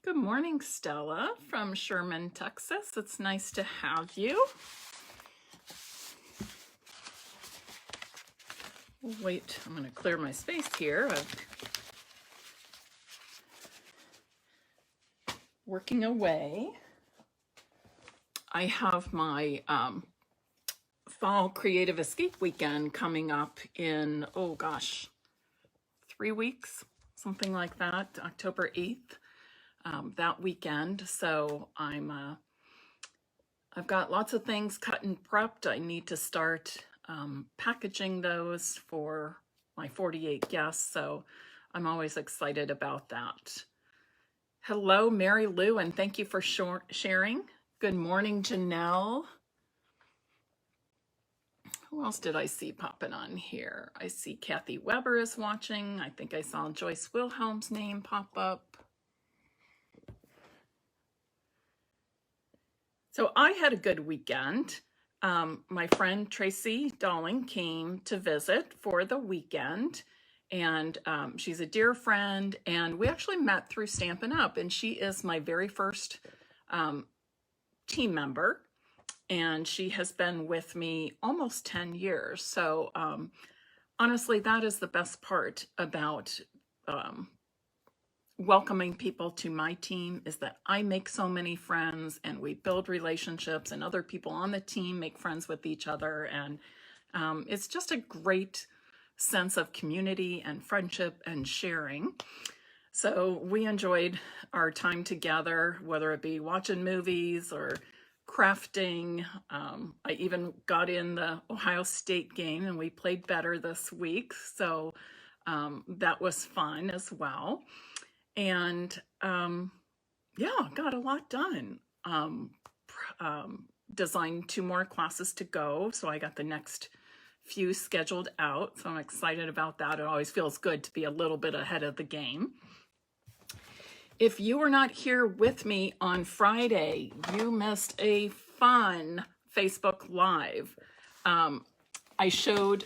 Good morning, Stella from Sherman, Texas. It's nice to have you. Wait, I'm going to clear my space here. I'm working away. I have my fall creative escape weekend coming up in, 3 weeks, something like that, October 8th. That weekend. So I've got lots of things cut and prepped. I need to start packaging those for my 48 guests. So I'm always excited about that. Hello, Mary Lou, and thank you for sharing. Good morning, Janelle. Who else did I see popping on here? I see Kathy Weber is watching. I think I saw Joyce Wilhelm's name pop up. So I had a good weekend. My friend Tracy Dalling came to visit for the weekend, and she's a dear friend, and we actually met through Stampin' Up, and she is my very first team member, and she has been with me almost 10 years. So honestly, that is the best part about welcoming people to my team, is that I make so many friends and we build relationships, and other people on the team make friends with each other. And it's just a great sense of community and friendship and sharing. So we enjoyed our time together, whether it be watching movies or crafting. I even got in the Ohio State game and we played better this week. So that was fun as well. And got a lot done. Designed 2 more classes to go, so I got the next few scheduled out, so I'm excited about that. It always feels good to be a little bit ahead of the game. If you were not here with me on Friday, you missed a fun Facebook Live. I showed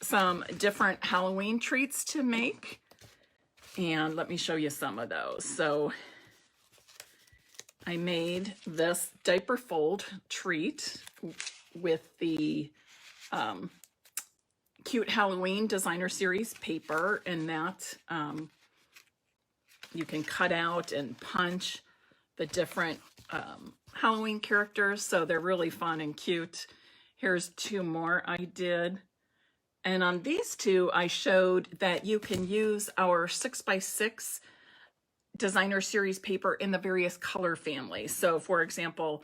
some different Halloween treats to make, and let me show you some of those. So I made this diaper fold treat with the cute Halloween designer series paper, and that you can cut out and punch the different Halloween characters, so they're really fun and cute. Here's 2 more I did. And on these 2, I showed that you can use our 6x6 designer series paper in the various color families. So for example,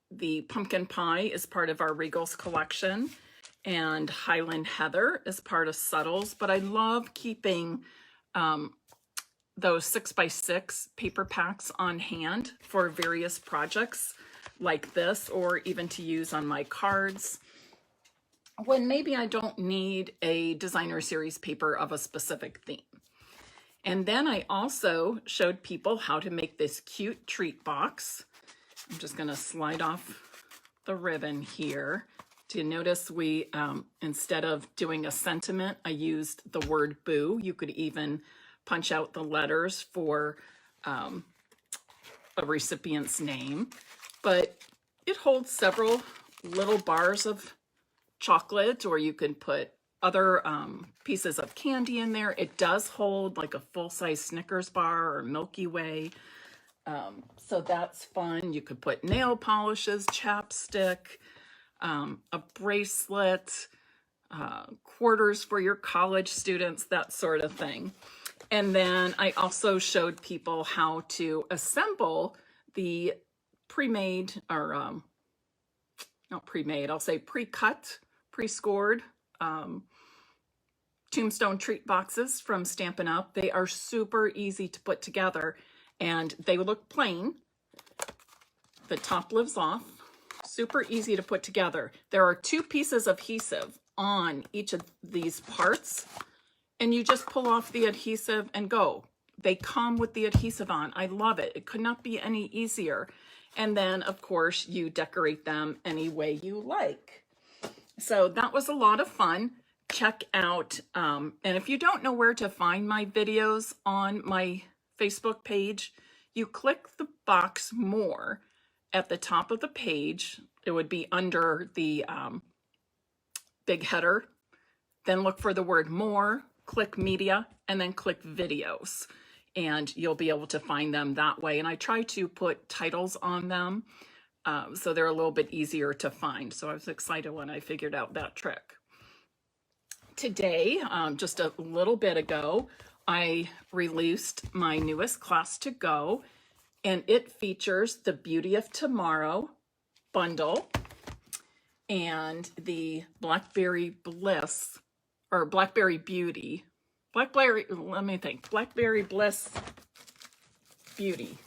the pumpkin pie is part of our Regals collection, and Highland Heather is part of Subtles, but I love keeping those 6x6 paper packs on hand for various projects like this, or even to use on my cards when maybe I don't need a designer series paper of a specific theme. And then I also showed people how to make this cute treat box. I'm just going to slide off the ribbon here. Do you notice we, instead of doing a sentiment, I used the word boo. You could even punch out the letters for a recipient's name. But it holds several little bars of chocolate, or you can put other pieces of candy in there. It does hold like a full-size Snickers bar or Milky Way. So that's fun. You could put nail polishes, chapstick, a bracelet, quarters for your college students, that sort of thing. And then I also showed people how to assemble the pre-made, or not pre-made, I'll say pre-cut, pre-scored tombstone treat boxes from Stampin' Up. They are super easy to put together, and they look plain. The top lives off. Super easy to put together. There are 2 pieces of adhesive on each of these parts, and you just pull off the adhesive and go. They come with the adhesive on. I love it. It could not be any easier. And then, of course, you decorate them any way you like. So that was a lot of fun. Check out, and if you don't know where to find my videos on my Facebook page, you click the box More at the top of the page. It would be under the big header. Then look for the word More, click Media, and then click Videos. And you'll be able to find them that way. And I try to put titles on them so they're a little bit easier to find. So I was excited when I figured out that trick. Today, just a little bit ago, I released my newest class to go, and it features the Beauty of Tomorrow bundle and the Blackberry Bliss, or Blackberry Beauty. Blackberry Bliss Beauty.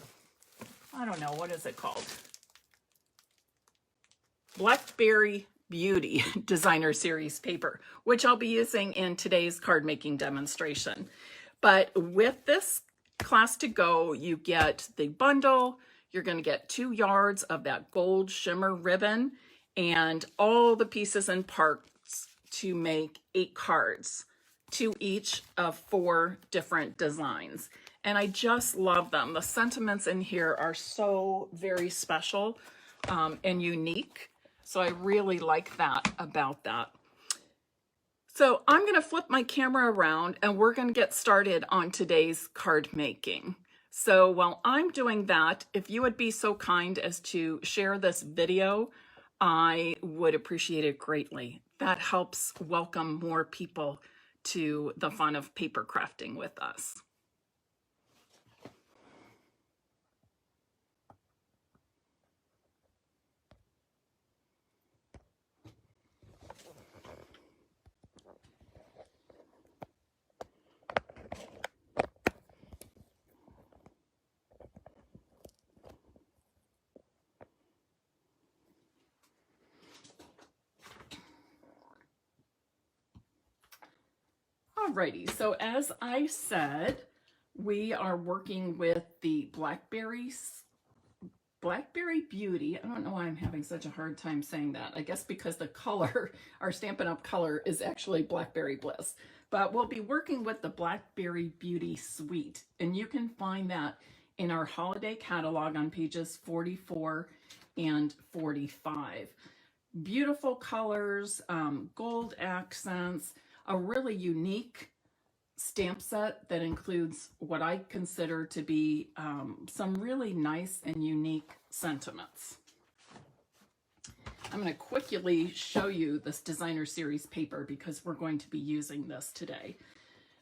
I don't know, what is it called? Blackberry Beauty Designer Series paper, which I'll be using in today's card making demonstration. But with this class to go, you get the bundle, you're going to get 2 yards of that gold shimmer ribbon, and all the pieces and parts to make 8 cards, 2 each of 4 different designs. And I just love them. The sentiments in here are so very special and unique. So I really like that about that. So I'm going to flip my camera around and we're going to get started on today's card making. So while I'm doing that, if you would be so kind as to share this video, I would appreciate it greatly. That helps welcome more people to the fun of paper crafting with us. Alrighty, so as I said, we are working with the Blackberry Beauty. I don't know why I'm having such a hard time saying that. I guess because the color, our Stampin' Up! Color is actually Blackberry Bliss. But we'll be working with the Blackberry Beauty Suite, and you can find that in our holiday catalog on pages 44 and 45. Beautiful colors, gold accents, a really unique stamp set that includes what I consider to be some really nice and unique sentiments. I'm going to quickly show you this designer series paper because we're going to be using this today.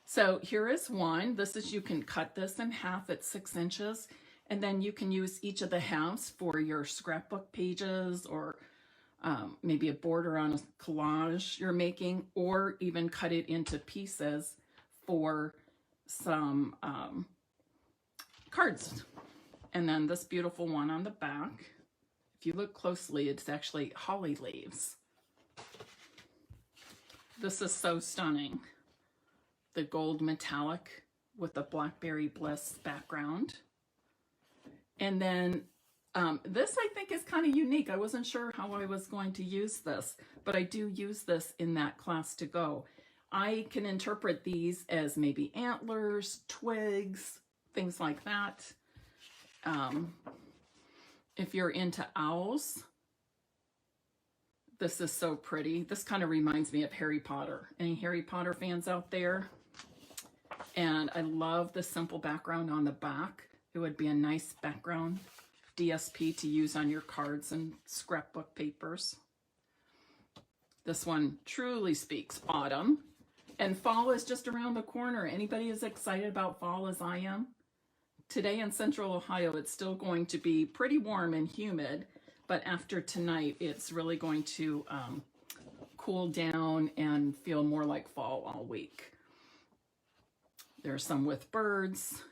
So here is one. This is, you can cut this in half at 6 inches, and then you can use each of the halves for your scrapbook pages, or maybe a border on a collage you're making, or even cut it into pieces for some cards. And then this beautiful one on the back, if you look closely, it's actually holly leaves. This is so stunning. The gold metallic with the Blackberry Bliss background. And then this I think is kind of unique. I wasn't sure how I was going to use this, but I do use this in that class to go. I can interpret these as maybe antlers, twigs, things like that. If you're into owls, this is so pretty. This kind of reminds me of Harry Potter. Any Harry Potter fans out there? And I love the simple background on the back. It would be a nice background DSP to use on your cards and scrapbook papers. This one truly speaks autumn, and fall is just around the corner. Anybody as excited about fall as I am? Today in Central Ohio, it's still going to be pretty warm and humid, but after tonight, it's really going to cool down and feel more like fall all week. There's some with birds,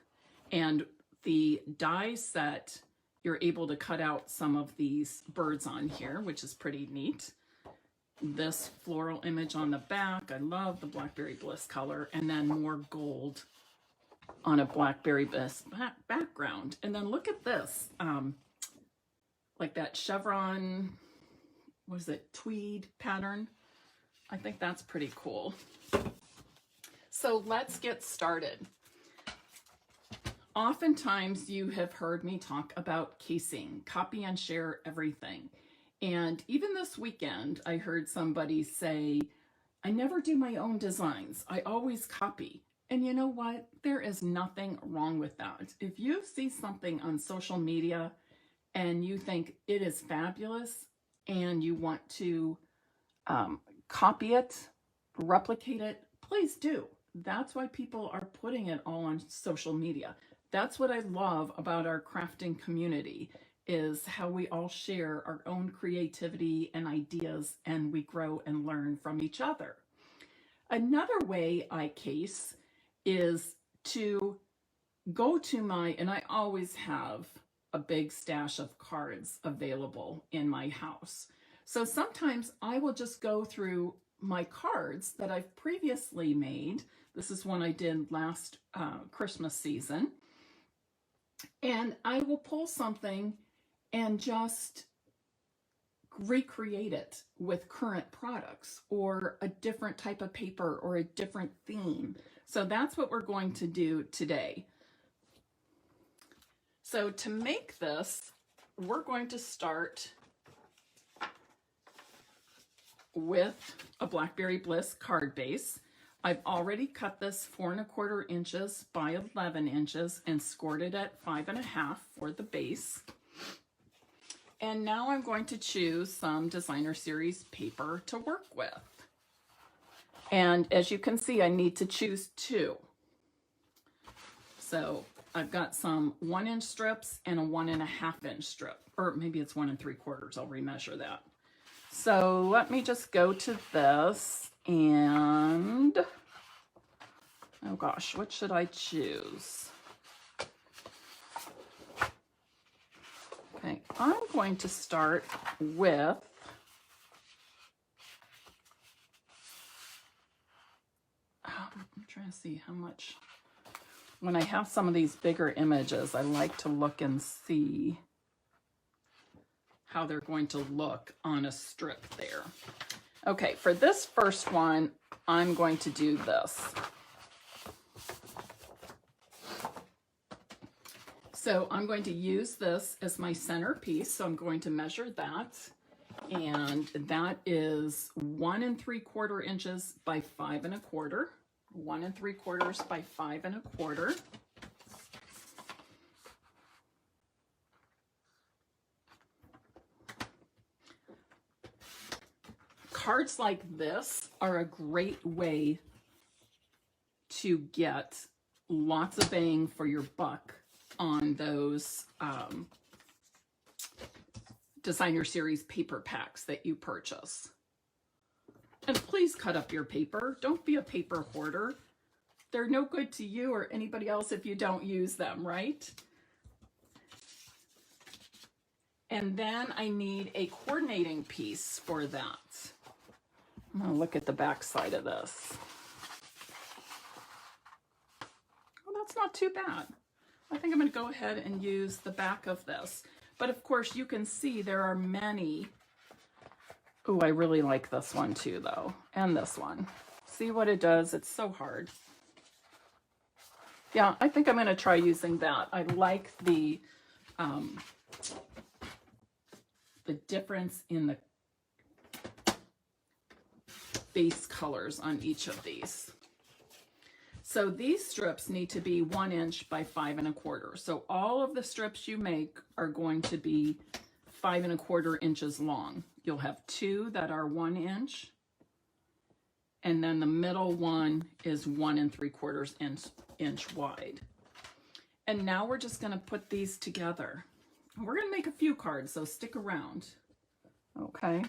and the die set, you're able to cut out some of these birds on here, which is pretty neat. This floral image on the back, I love the Blackberry Bliss color, and then more gold on a Blackberry Bliss background. And then look at this, like that chevron, what is it, tweed pattern. I think that's pretty cool. So let's get started. Oftentimes you have heard me talk about casing, copy and share everything. And even this weekend, I heard somebody say, I never do my own designs. I always copy. And you know what? There is nothing wrong with that. If you see something on social media and you think it is fabulous and you want to copy it, replicate it, please do. That's why people are putting it all on social media. That's what I love about our crafting community, is how we all share our own creativity and ideas, and we grow and learn from each other. Another way I case is to go to my, and I always have a big stash of cards available in my house. So sometimes I will just go through my cards that I've previously made. This is one I did last Christmas season. And I will pull something and just recreate it with current products or a different type of paper or a different theme. So that's what we're going to do today. So to make this, we're going to start with a Blackberry Bliss card base. I've already cut this 4¼ inches by 11 inches and scored it at 5½ for the base. And now I'm going to choose some designer series paper to work with. And as you can see, I need to choose 2. So I've got some 1-inch strips and a 1½ inch strip, or maybe it's 1 3/4. I'll remeasure that. So let me just go to this and, oh gosh, what should I choose? Okay, I'm going to start with I'm trying to see how much. When I have some of these bigger images, I like to look and see how they're going to look on a strip there. Okay, for this first one, I'm going to do this. So I'm going to use this as my center piece. So I'm going to measure that. And that is 1 3/4 inches by 5¼ 1 3/4 by 5¼ Cards like this are a great way to get lots of bang for your buck on those designer series paper packs that you purchase. And please cut up your paper. Don't be a paper hoarder. They're no good to you or anybody else if you don't use them, right? And then I need a coordinating piece for that. I'm going to look at the back side of this. Oh, that's not too bad. I think I'm going to go ahead and use the back of this. But of course, you can see there are many. Oh, I really like this one too, though. And this one. See what it does? It's so hard. Yeah, I think I'm going to try using that. I like the difference in the base colors on each of these. So these strips need to be 1 inch by 5¼ So all of the strips you make are going to be 5¼ inches long. You'll have 2 that are 1 inch, and then the middle one is 1 3/4 inch wide. And now we're just going to put these together. We're going to make a few cards, so stick around. Okay.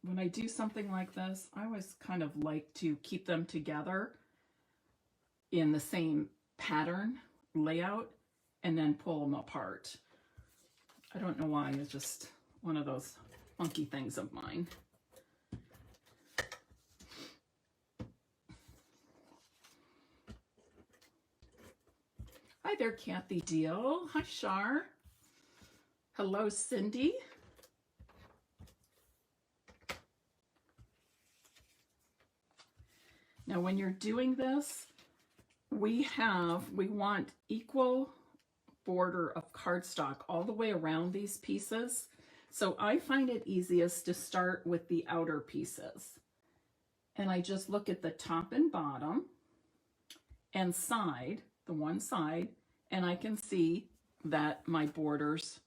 When I do something like this, I always kind of like to keep them together in the same pattern layout and then pull them apart. I don't know why, it's just one of those funky things of mine. Hi there, Kathy Deal. Hi, Shar. Hello, Cindy. Now, when you're doing this, we want equal border of cardstock all the way around these pieces. So I find it easiest to start with the outer pieces. And I just look at the top and bottom and side, the one side, and I can see that my borders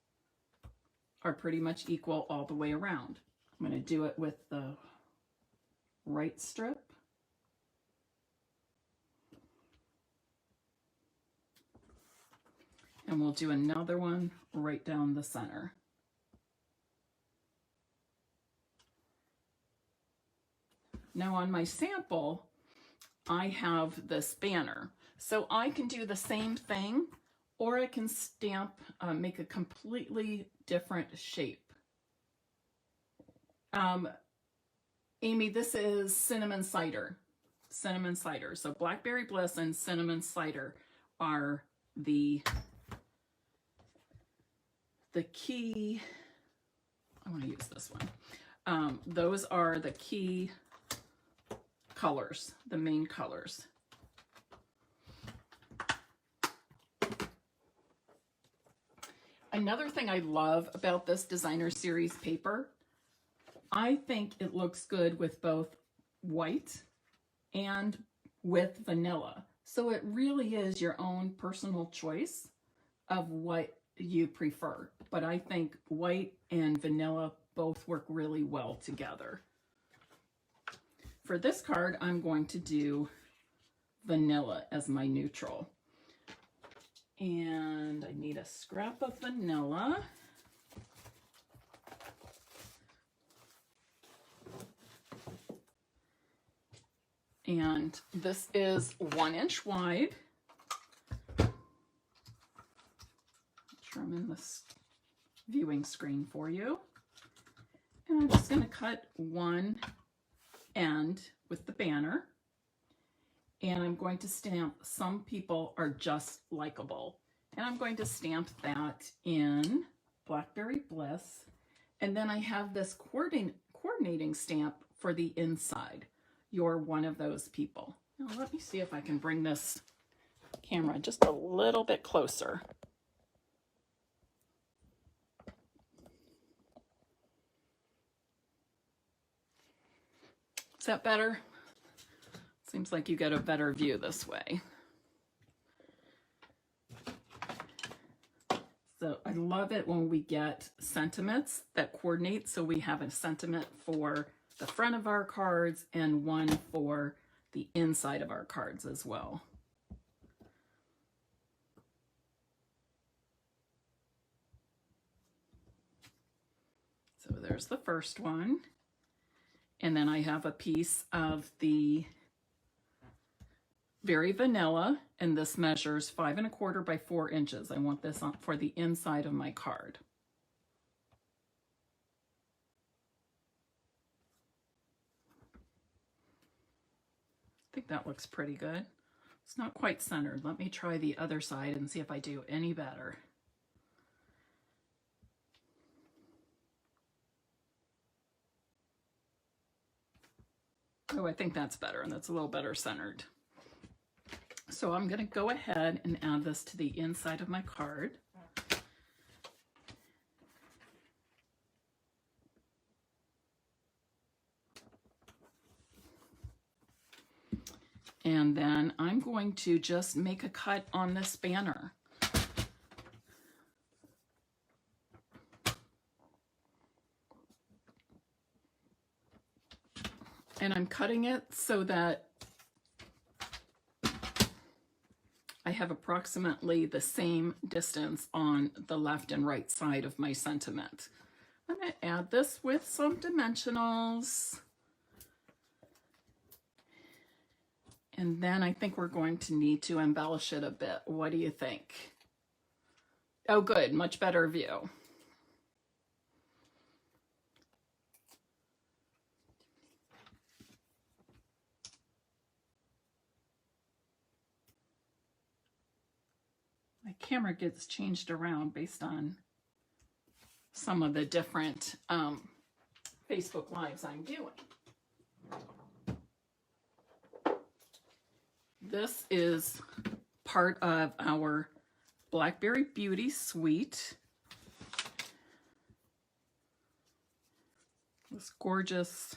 are pretty much equal all the way around. I'm going to do it with the right strip. And we'll do another one right down the center. Now on my sample, I have this banner. So I can do the same thing, or I can stamp, make a completely different shape. Amy, this is cinnamon cider. Cinnamon cider. So Blackberry Bliss and cinnamon cider are the key. I want to use this one. Those are the key colors, the main colors. Another thing I love about this designer series paper, I think it looks good with both white and with vanilla. So it really is your own personal choice of what you prefer. But I think white and vanilla both work really well together. For this card, I'm going to do vanilla as my neutral. And I need a scrap of vanilla. And this is 1 inch wide. Make sure I'm in this viewing screen for you. And I'm just going to cut one end with the banner. And I'm going to stamp Some People Are Just Likeable. And I'm going to stamp that in Blackberry Bliss. And then I have this coordinating stamp for the inside. You're one of those people. Now let me see if I can bring this camera just a little bit closer. Is that better? Seems like you get a better view this way. So I love it when we get sentiments that coordinate. So we have a sentiment for the front of our cards and one for the inside of our cards as well. So there's the first one. And then I have a piece of the Very Vanilla, and this measures 5 1/4 by 4 inches. I want this on for the inside of my card. I think that looks pretty good. It's not quite centered. Let me try the other side and see if I do any better. Oh, I think that's better, and that's a little better centered. So I'm going to go ahead and add this to the inside of my card. And then I'm going to just make a cut on this banner. And I'm cutting it so that I have approximately the same distance on the left and right side of my sentiment. I'm going to add this with some dimensionals. And then I think we're going to need to embellish it a bit. What do you think? Oh, good. Much better view. My camera gets changed around based on some of the different Facebook Lives I'm doing. This is part of our Blackberry Beauty suite. This gorgeous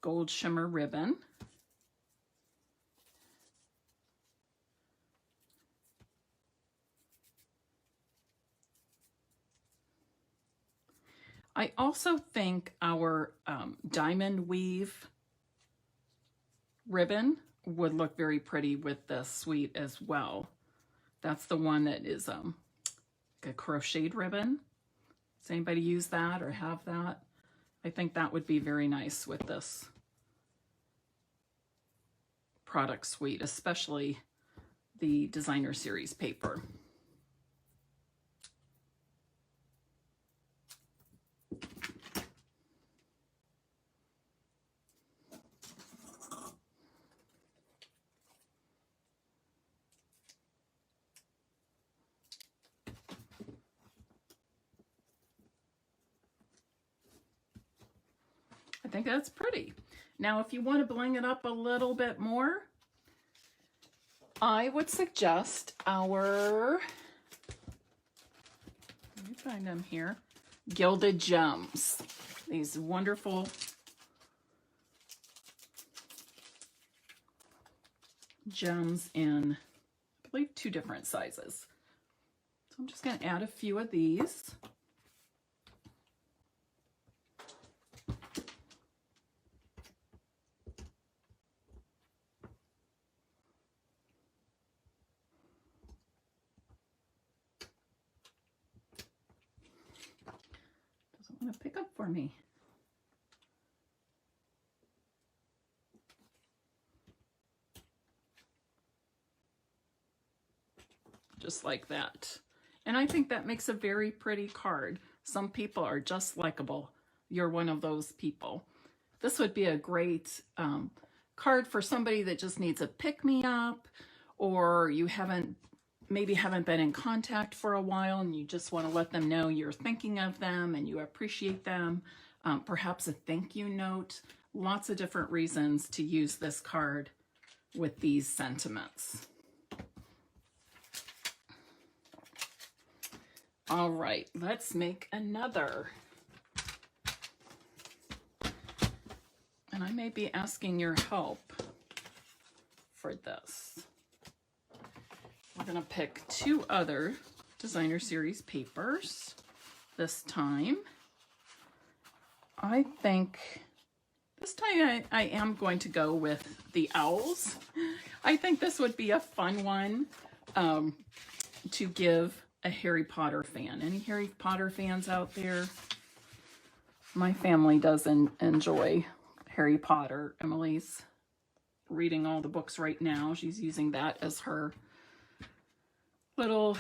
gold shimmer ribbon. I also think our diamond weave ribbon would look very pretty with this suite as well. That's the one that is like a crocheted ribbon. Does anybody use that or have that? I think that would be very nice with this product suite, especially the designer series paper. I think that's pretty. Now, if you want to bling it up a little bit more, I would suggest our, let me find them here, Gilded Gems. These wonderful gems in, I believe, 2 different sizes. So I'm just going to add a few of these. Want to pick up for me. Just like that. And I think that makes a very pretty card. Some people are just likable. You're one of those people. This would be a great card for somebody that just needs a pick-me-up, or you maybe haven't been in contact for a while and you just want to let them know you're thinking of them and you appreciate them. Perhaps a thank you note. Lots of different reasons to use this card with these sentiments. All right, let's make another. And I may be asking your help for this. We're going to pick 2 other designer series papers this time. I think this time I am going to go with the owls. I think this would be a fun one to give a Harry Potter fan. Any Harry Potter fans out there? My family does enjoy Harry Potter. Emily's reading all the books right now. She's using that as her little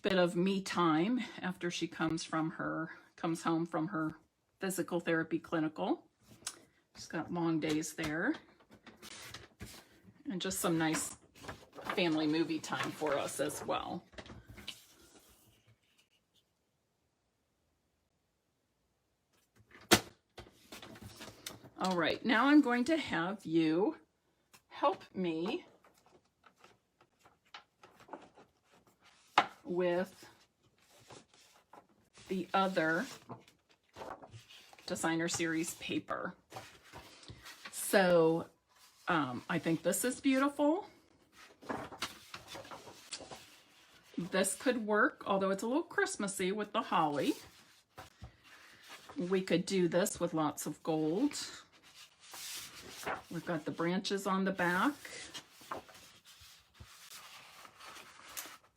bit of me time after she comes home from her physical therapy clinical. She's got long days there. And just some nice family movie time for us as well. All right, now I'm going to have you help me with the other designer series paper. So I think this is beautiful. This could work, although it's a little Christmassy with the holly. We could do this with lots of gold. We've got the branches on the back.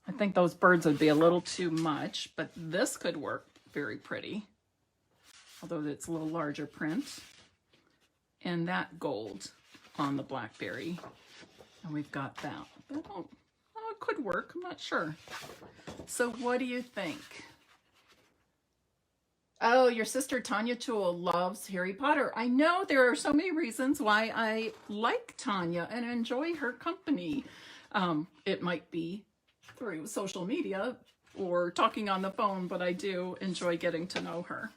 I think those birds would be a little too much, but this could work very pretty, although it's a little larger print. And that gold on the Blackberry. And we've got that. But oh, it could work, I'm not sure. So what do you think? Oh, your sister Tanya Toole loves Harry Potter. I know there are so many reasons why I like Tanya and enjoy her company. It might be through social media or talking on the phone, but I do enjoy getting to know her.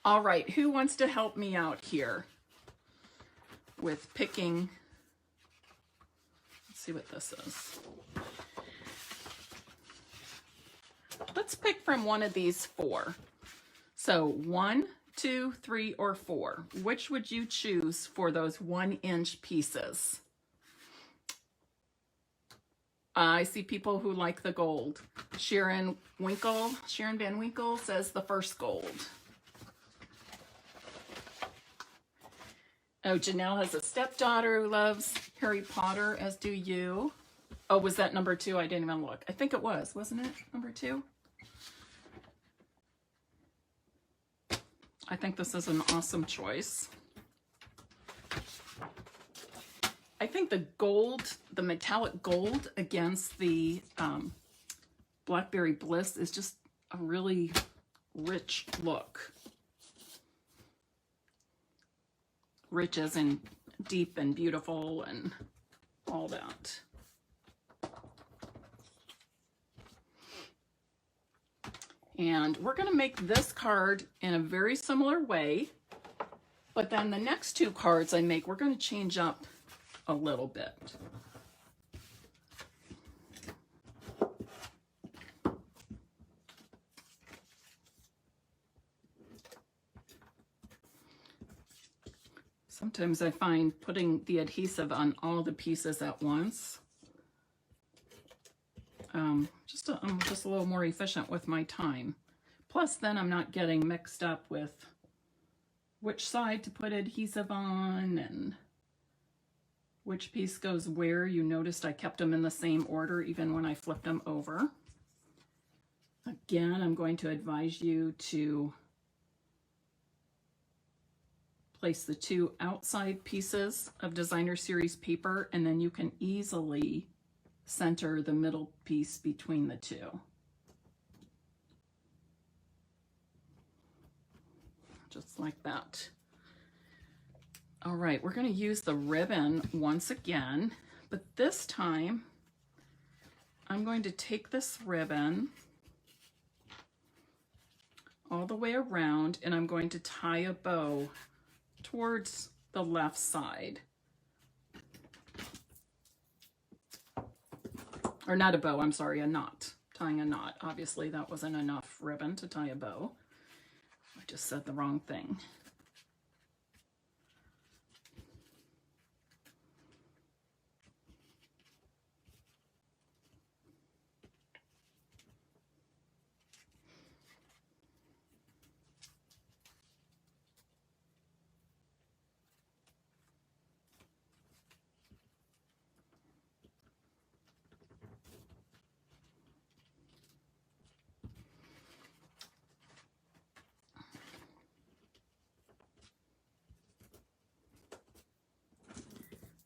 All right, who wants to help me out here with picking? Let's see what this is. Let's pick from one of these 4. So 1, 2, 3, or 4. Which would you choose for those 1-inch pieces? I see people who like the gold. Sharon Van Winkle says the first gold. Oh, Janelle has a stepdaughter who loves Harry Potter, as do you. Oh, was that number 2? I didn't even look. I think it was, wasn't it? Number 2? I think this is an awesome choice. I think the gold, the metallic gold against the Blackberry Bliss is just a really rich look. Rich as in deep and beautiful and all that. And we're going to make this card in a very similar way, but then the next 2 cards I make, we're going to change up a little bit. Sometimes I find putting the adhesive on all the pieces at once. I'm just a little more efficient with my time. Plus, then I'm not getting mixed up with which side to put adhesive on and which piece goes where. You noticed I kept them in the same order even when I flipped them over. Again, I'm going to advise you to place the 2 outside pieces of designer series paper, and then you can easily center the middle piece between the 2. Just like that. All right, we're going to use the ribbon once again, but this time I'm going to take this ribbon all the way around, and I'm going to tie a bow towards the left side. Or not a bow, I'm sorry, a knot. Tying a knot. Obviously that wasn't enough ribbon to tie a bow. I just said the wrong thing.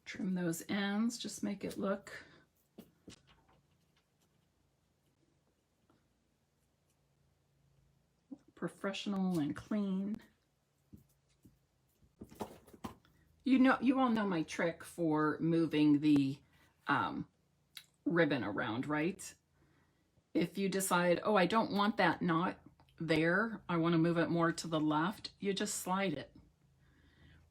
Trim those ends, just make it look professional and clean. You all know my trick for moving the ribbon around, right? If you decide, oh, I don't want that knot there, I want to move it more to the left, you just slide it.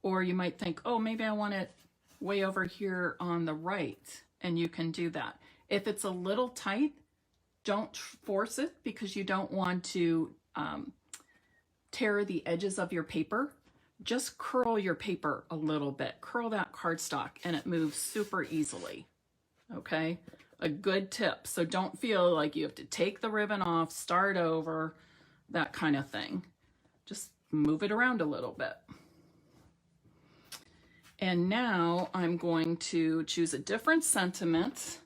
Or you might think, oh, maybe I want it way over here on the right, and you can do that. If it's a little tight, don't force it because you don't want to tear the edges of your paper. Just curl your paper a little bit. Curl that cardstock and it moves super easily. Okay? A good tip. So don't feel like you have to take the ribbon off, start over, that kind of thing. Just move it around a little bit. And now I'm going to choose a different sentiment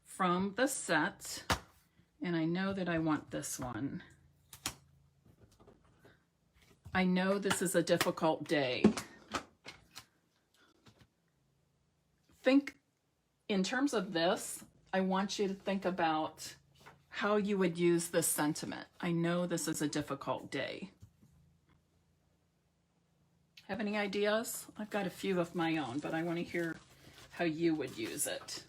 from the set. And I know that I want this one. I know this is a difficult day. Think in terms of this, I want you to think about how you would use this sentiment. I know this is a difficult day. Have any ideas? I've got a few of my own, but I want to hear how you would use it.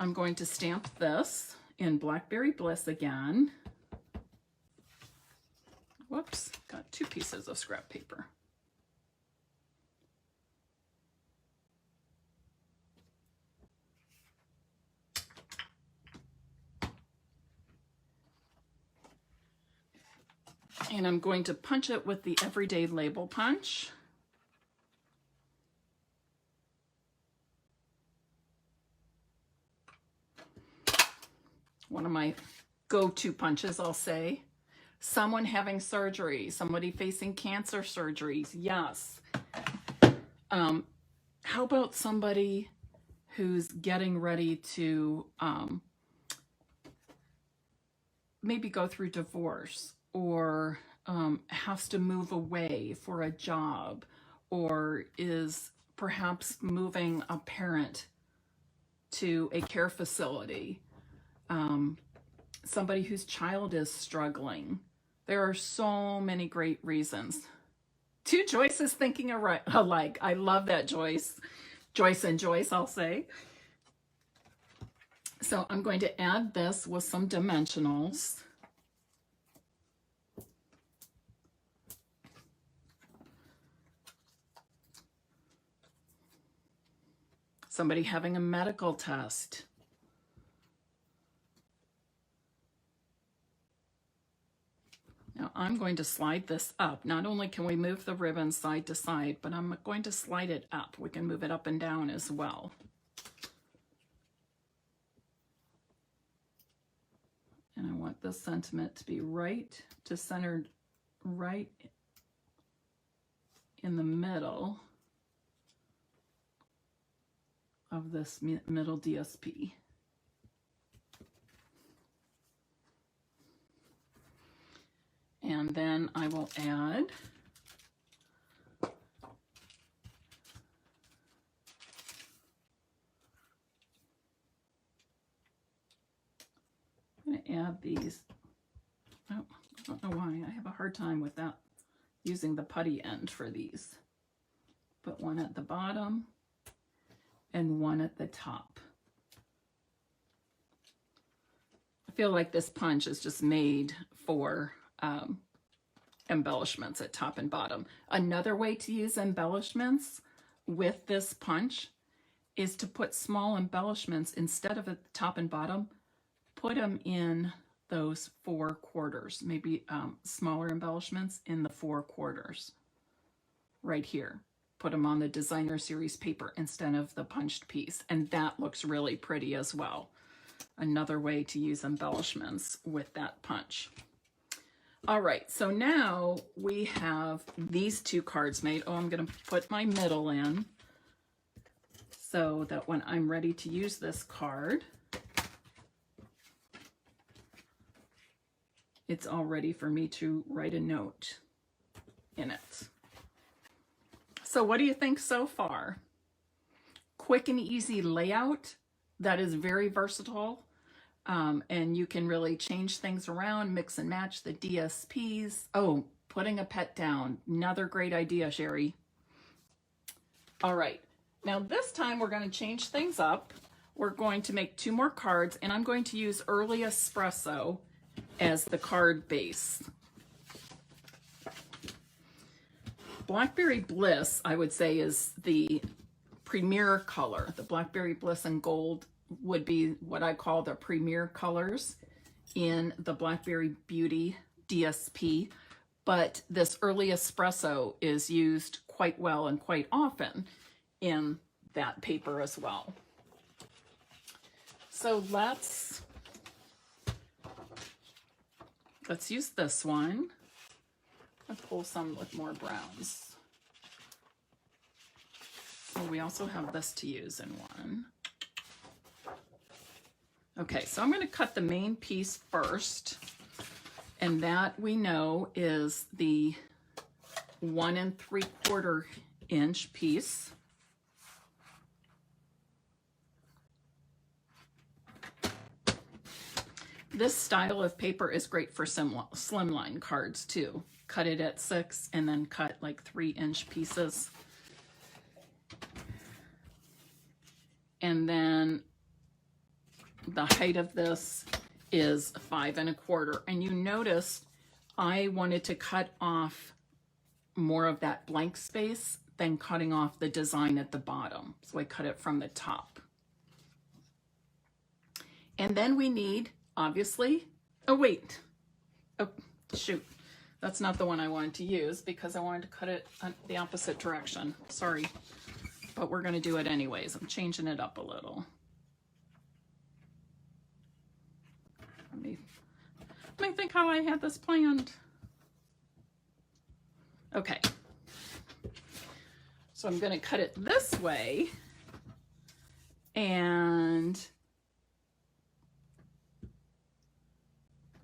I'm going to stamp this in Blackberry Bliss again. Whoops, got 2 pieces of scrap paper. And I'm going to punch it with the Everyday Label Punch. One of my go-to punches, I'll say. Someone having surgery, somebody facing cancer surgeries, yes. How about somebody who's getting ready to maybe go through divorce, or has to move away for a job, or is perhaps moving a parent to a care facility, somebody whose child is struggling. There are so many great reasons. Two Joyces thinking alike. I love that, Joyce. Joyce and Joyce, I'll say. So I'm going to add this with some dimensionals. Somebody having a medical test. Now I'm going to slide this up. Not only can we move the ribbon side to side, but I'm going to slide it up. We can move it up and down as well. And I want this sentiment to be right to centered, right in the middle of this middle DSP. And then I will add these. Oh, I don't know why. I have a hard time with that, using the putty end for these. Put one at the bottom and one at the top. I feel like this punch is just made for embellishments at top and bottom. Another way to use embellishments with this punch is to put small embellishments instead of at the top and bottom. Put them in those 4 quarters, maybe smaller embellishments in the 4 quarters right here. Put them on the designer series paper instead of the punched piece, and that looks really pretty as well. Another way to use embellishments with that punch. All right, so now we have these 2 cards made. Oh, I'm going to put my middle in so that when I'm ready to use this card, it's all ready for me to write a note in it. So what do you think so far? Quick and easy layout that is very versatile. And you can really change things around, mix and match the DSPs. Oh, putting a pet down. Another great idea, Sherry. All right. Now this time we're going to change things up. We're going to make 2 more cards, and I'm going to use Early Espresso as the card base. Blackberry Bliss, I would say, is the premier color. The Blackberry Bliss and Gold would be what I call the premier colors in the Blackberry Beauty DSP, but this Early Espresso is used quite well and quite often in that paper as well. So let's use this one. I'll pull some with more browns. So we also have this to use in one. Okay, so I'm going to cut the main piece first, and that we know is the 1 3/4 inch piece. This style of paper is great for slimline cards too. Cut it at 6 and then cut like 3-inch pieces. And then the height of this is 5 1/4. And you notice I wanted to cut off more of that blank space than cutting off the design at the bottom. So I cut it from the top. And then we need, obviously, oh wait, oh shoot, That's not the one I wanted to use because I wanted to cut it the opposite direction. Sorry, but we're going to do it anyways. I'm changing it up a little. Let me think how I had this planned. Okay. So I'm going to cut it this way and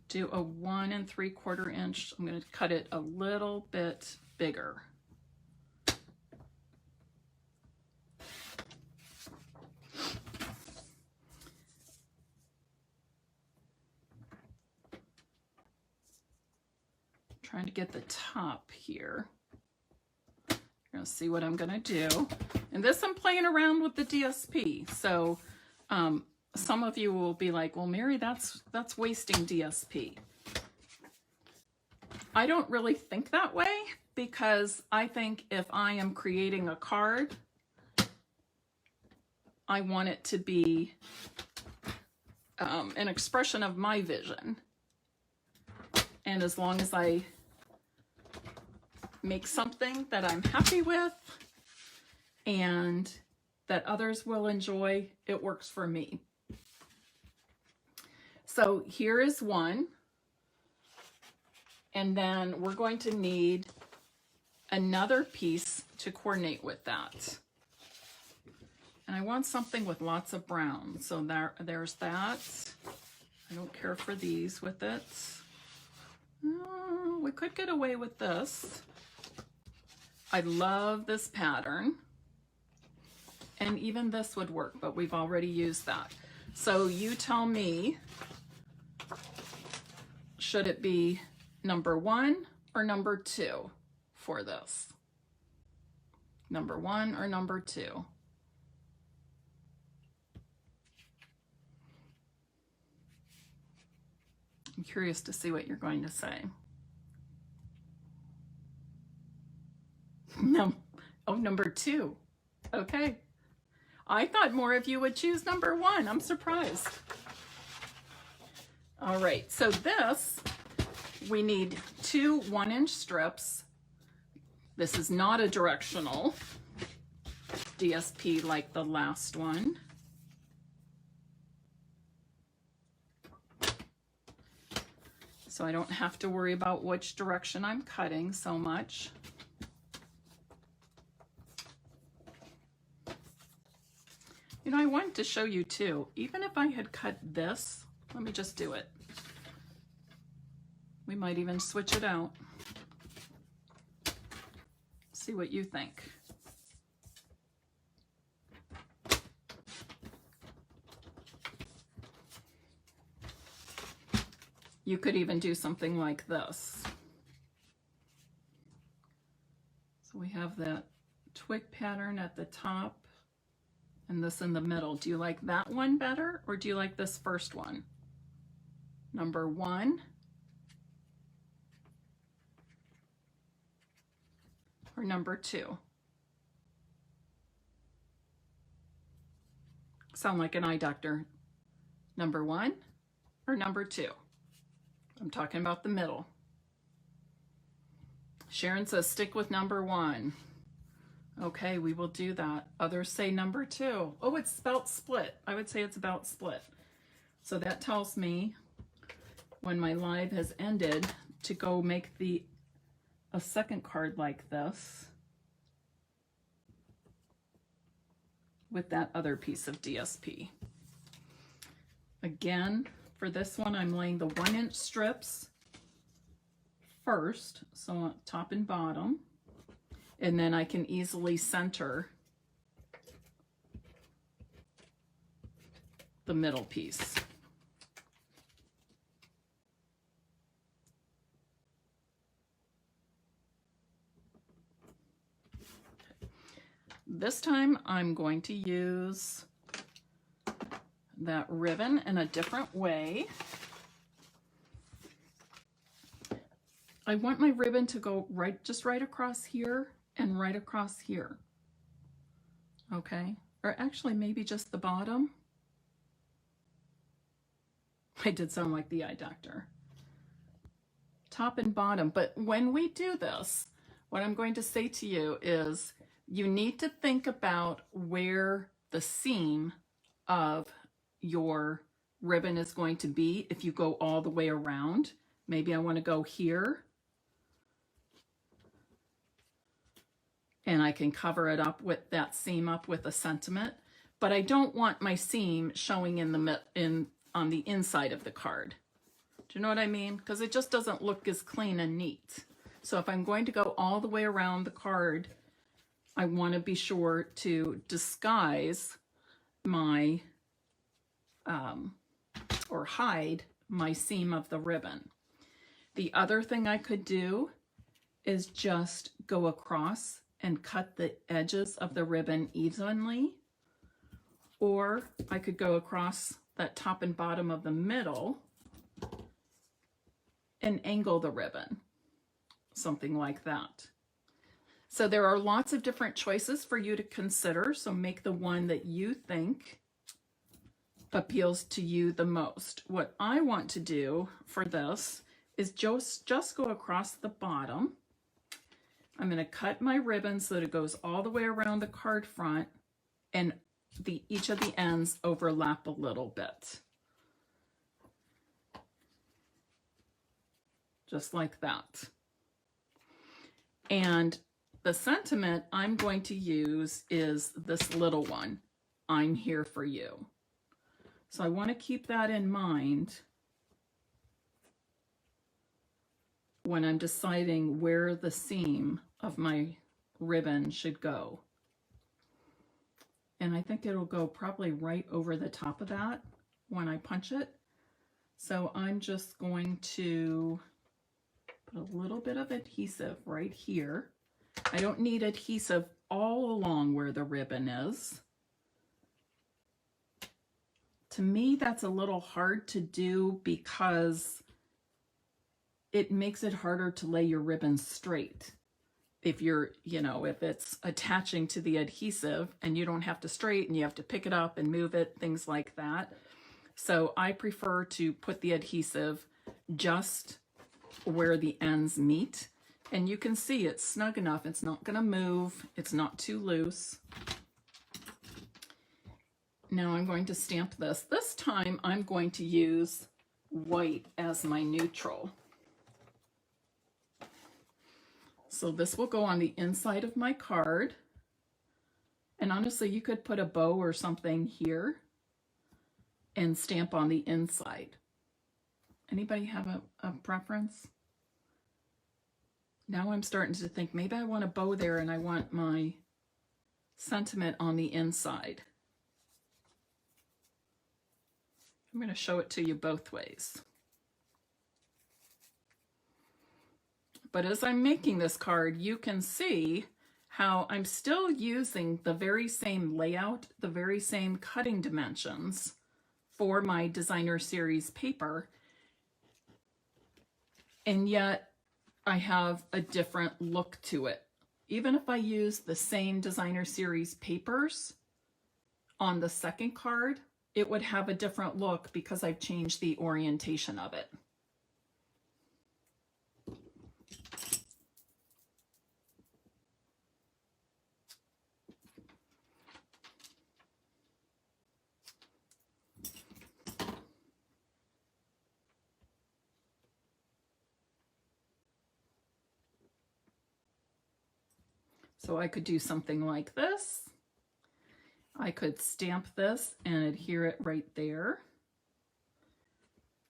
do a 1 3/4 inch. I'm going to cut it a little bit bigger. Trying to get the top here. You're going to see what I'm going to do. And this I'm playing around with the DSP. So some of you will be like, well, Mary, that's wasting DSP. I don't really think that way because I think if I am creating a card, I want it to be an expression of my vision. And as long as I make something that I'm happy with and that others will enjoy, it works for me. So here is one. And then we're going to need another piece to coordinate with that. And I want something with lots of brown. So there's that. I don't care for these with it. We could get away with this. I love this pattern. And even this would work, but we've already used that. So you tell me, should it be number 1 or number 2 for this? Number 1 or number 2? I'm curious to see what you're going to say. No. Oh, number 2. Okay. I thought more of you would choose number 1. I'm surprised. All right, so this, we need 2 1-inch strips. This is not a directional DSP like the last one. So I don't have to worry about which direction I'm cutting so much. You know, I wanted to show you too, even if I had cut this, let me just do it. We might even switch it out. See what you think. You could even do something like this. So we have that twig pattern at the top and this in the middle. Do you like that one better or do you like this first one? Number 1 or number 2? Sound like an eye doctor. Number 1 or number 2? I'm talking about the middle. Sharon says stick with number 1. Okay, we will do that. Others say number 2. Oh, it's about split. I would say it's about split. So that tells me when my live has ended to go make a second card like this with that other piece of DSP. Again, for this one, I'm laying the 1-inch strips first, so top and bottom. And then I can easily center the middle piece. This time I'm going to use that ribbon in a different way. I want my ribbon to go just right across here and right across here. Okay, or actually maybe just the bottom. I did sound like the eye doctor. top and bottom. But when we do this, what I'm going to say to you is you need to think about where the seam of your ribbon is going to be if you go all the way around. Maybe I want to go here, and I can cover it up with that seam up with a sentiment, but I don't want my seam showing on the inside of the card. Do you know what I mean? Because it just doesn't look as clean and neat. So if I'm going to go all the way around the card, I want to be sure to disguise my or hide my seam of the ribbon. The other thing I could do is just go across and cut the edges of the ribbon evenly, or I could go across that top and bottom of the middle and angle the ribbon, something like that. So there are lots of different choices for you to consider, so make the one that you think appeals to you the most. What I want to do for this is just go across the bottom. I'm going to cut my ribbon so that it goes all the way around the card front, and each of the ends overlap a little bit. Just like that. And the sentiment I'm going to use is this little one, I'm here for you. So I want to keep that in mind when I'm deciding where the seam of my ribbon should go. And I think it'll go probably right over the top of that when I punch it. So I'm just going to put a little bit of adhesive right here. I don't need adhesive all along where the ribbon is. To me, that's a little hard to do because it makes it harder to lay your ribbon straight. If you're, if it's attaching to the adhesive and you don't have to straighten, you have to pick it up and move it, things like that. So I prefer to put the adhesive just where the ends meet. And you can see it's snug enough. It's not going to move. It's not too loose. Now I'm going to stamp this. This time I'm going to use white as my neutral. So this will go on the inside of my card. And honestly, you could put a bow or something here and stamp on the inside. Anybody have a preference? Now I'm starting to think maybe I want a bow there and I want my sentiment on the inside. I'm going to show it to you both ways. But as I'm making this card, you can see how I'm still using the very same layout, the very same cutting dimensions for my designer series paper. And yet I have a different look to it. Even if I use the same designer series papers on the second card, it would have a different look because I've changed the orientation of it. So I could do something like this. I could stamp this and adhere it right there,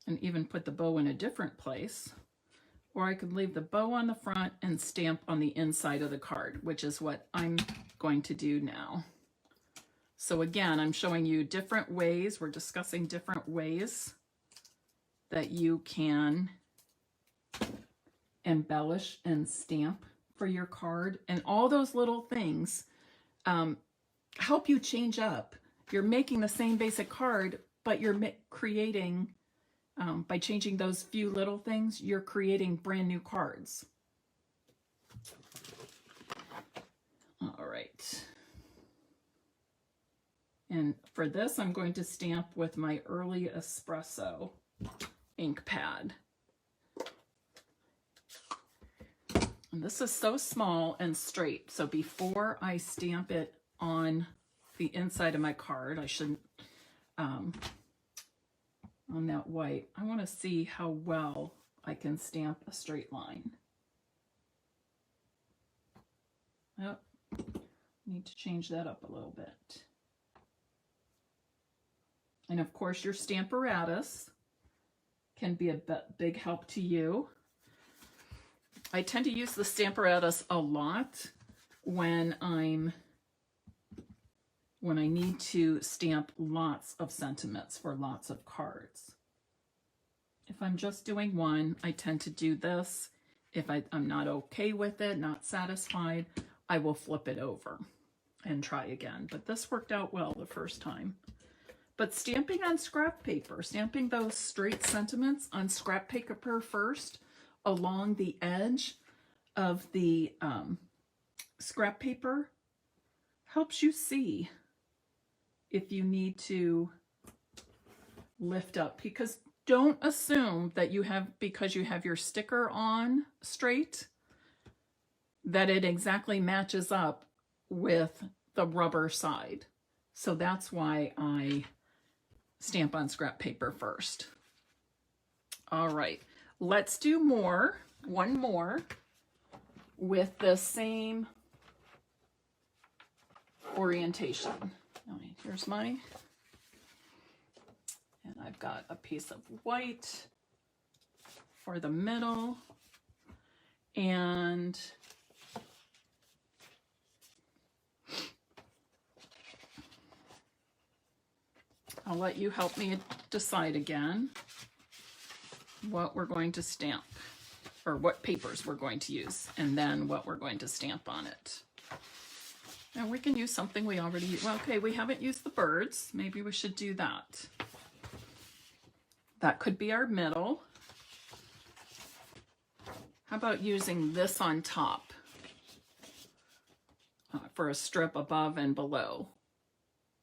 and even put the bow in a different place. Or I could leave the bow on the front and stamp on the inside of the card, which is what I'm going to do now. So again, I'm showing you different ways. We're discussing different ways that you can embellish and stamp for your card. And all those little things help you change up. You're making the same basic card, but you're creating, by changing those few little things, you're creating brand new cards. All right. And for this, I'm going to stamp with my early Espresso ink pad. And this is so small and straight. So before I stamp it on the inside of my card, I shouldn't, on that white, I want to see how well I can stamp a straight line. Oh, need to change that up a little bit. And of course your Stamparatus can be a big help to you. I tend to use the Stamparatus a lot when I need to stamp lots of sentiments for lots of cards. If I'm just doing one, I tend to do this. If I'm not okay with it, not satisfied, I will flip it over and try again. But this worked out well the first time. But stamping on scrap paper, stamping those straight sentiments on scrap paper first along the edge of the scrap paper helps you see if you need to lift up, because don't assume that you have, because you have your sticker on straight, that it exactly matches up with the rubber side. So that's why I stamp on scrap paper first. All right, let's do one more with the same orientation. All right, here's mine. And I've got a piece of white for the middle. And I'll let you help me decide again what we're going to stamp, or what papers we're going to use, and then what we're going to stamp on it. And we can use something we already use. Well, okay, we haven't used the birds. Maybe we should do that. That could be our middle. How about using this on top for a strip above and below?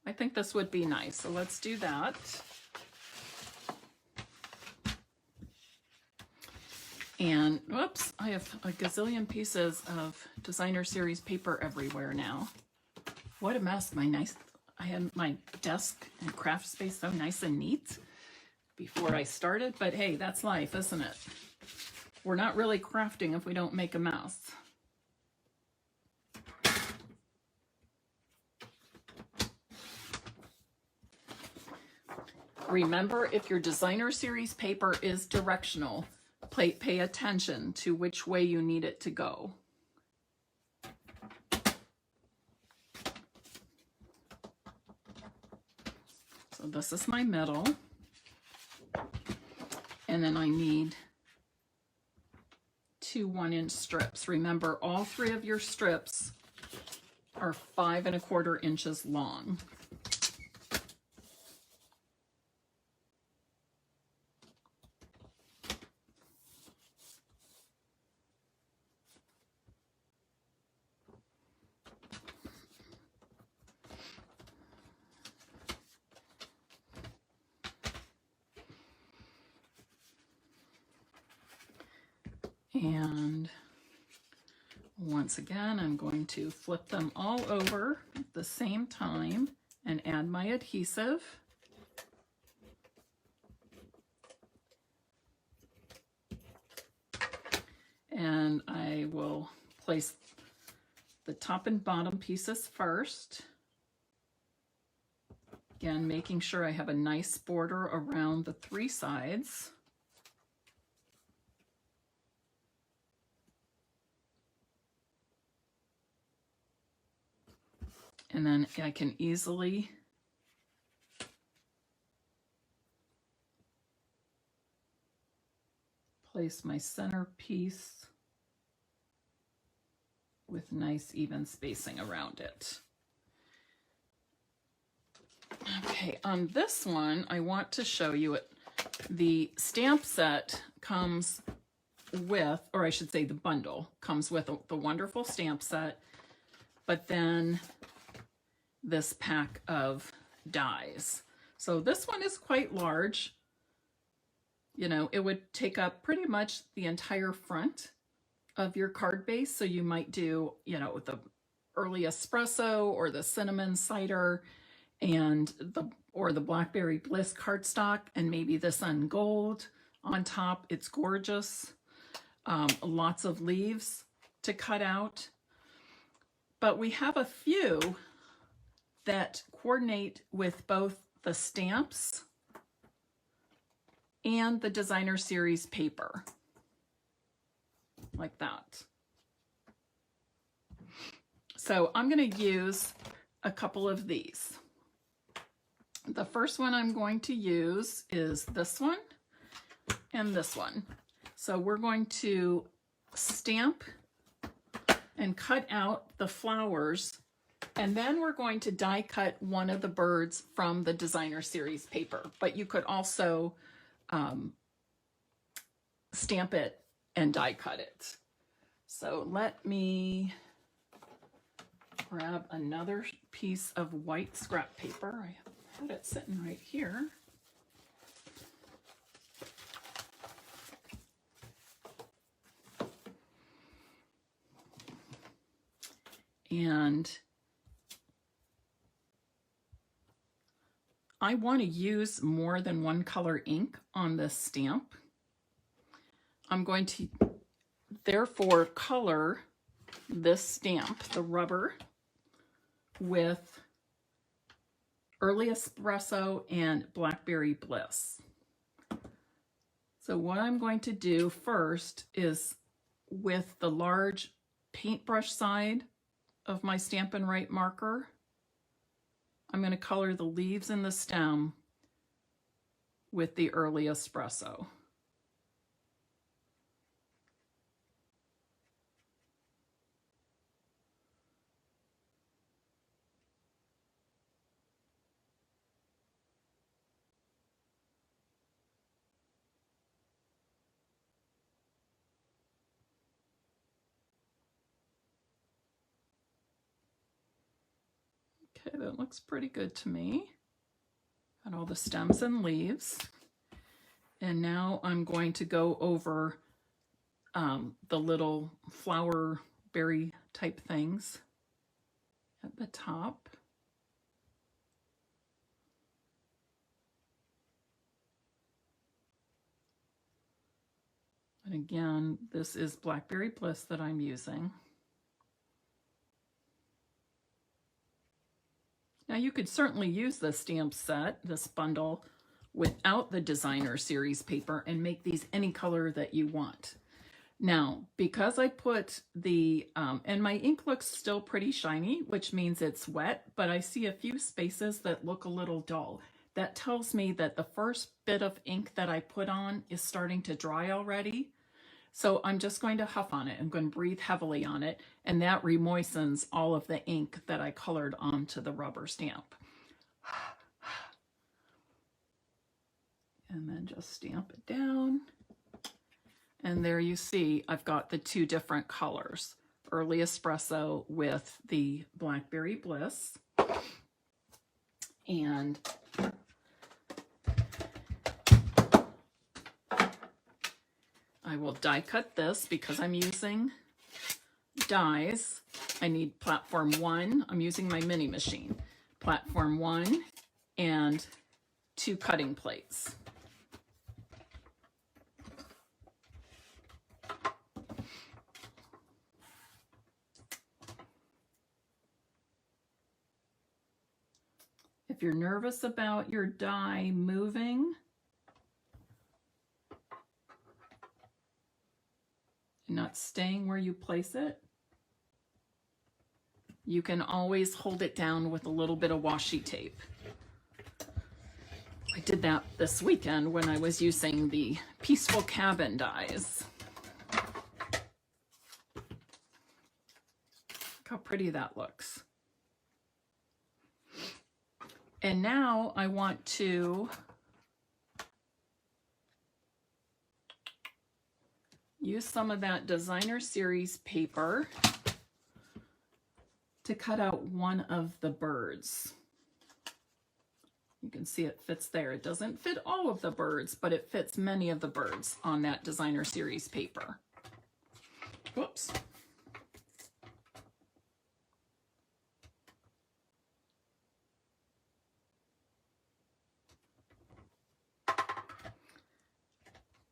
I think this would be nice, so let's do that. And whoops, I have a gazillion pieces of designer series paper everywhere now. What a mess. I had my desk and craft space so nice and neat before I started, but hey, that's life, isn't it? We're not really crafting if we don't make a mess. Remember, if your designer series paper is directional, pay attention to which way you need it to go. So this is my middle. And then I need 2 1-inch strips. Remember, all 3 of your strips are 5 1/4 inches long. And once again, I'm going to flip them all over at the same time and add my adhesive. And I will place the top and bottom pieces first. Again, making sure I have a nice border around the 3 sides. And then I can easily place my center piece with nice even spacing around it. Okay, on this one, I want to show you it. The stamp set comes with, or I should say the bundle comes with the wonderful stamp set, but then this pack of dies. So this one is quite large. You know, it would take up pretty much the entire front of your card base. So you might do, you know, the early espresso or the cinnamon cider and the Blackberry Bliss cardstock, and maybe the sun gold on top. It's gorgeous. Lots of leaves to cut out. But we have a few that coordinate with both the stamps and the designer series paper, like that. So I'm going to use a couple of these. The first one I'm going to use is this one and this one. So we're going to stamp and cut out the flowers, and then we're going to die cut one of the birds from the designer series paper. But you could also stamp it and die cut it. So let me grab another piece of white scrap paper. I had it sitting right here. And I want to use more than one color ink on this stamp. I'm going to therefore color this stamp, the rubber, with Early Espresso and Blackberry Bliss. So what I'm going to do first is, with the large paintbrush side of my Stampin' Write marker, I'm going to color the leaves and the stem with the Early Espresso. Okay, that looks pretty good to me. Got all the stems and leaves. And now I'm going to go over the little flower berry type things at the top. And again, this is Blackberry Bliss that I'm using. Now you could certainly use this stamp set, this bundle, without the designer series paper and make these any color that you want. Now, because I put the, and my ink looks still pretty shiny, which means it's wet, but I see a few spaces that look a little dull. That tells me that the first bit of ink that I put on is starting to dry already. So I'm just going to huff on it. I'm going to breathe heavily on it, and that remoistens all of the ink that I colored onto the rubber stamp. And then just stamp it down. And there you see, I've got the two different colors, Early Espresso with the Blackberry Bliss. And I will die cut this because I'm using dies. I need platform 1. I'm using my mini machine. Platform 1 and 2 cutting plates. If you're nervous about your die moving and not staying where you place it, you can always hold it down with a little bit of washi tape. I did that this weekend when I was using the Peaceful Cabin dies. Look how pretty that looks. And now I want to use some of that designer series paper to cut out one of the birds. You can see it fits there. It doesn't fit all of the birds, but it fits many of the birds on that designer series paper. Whoops.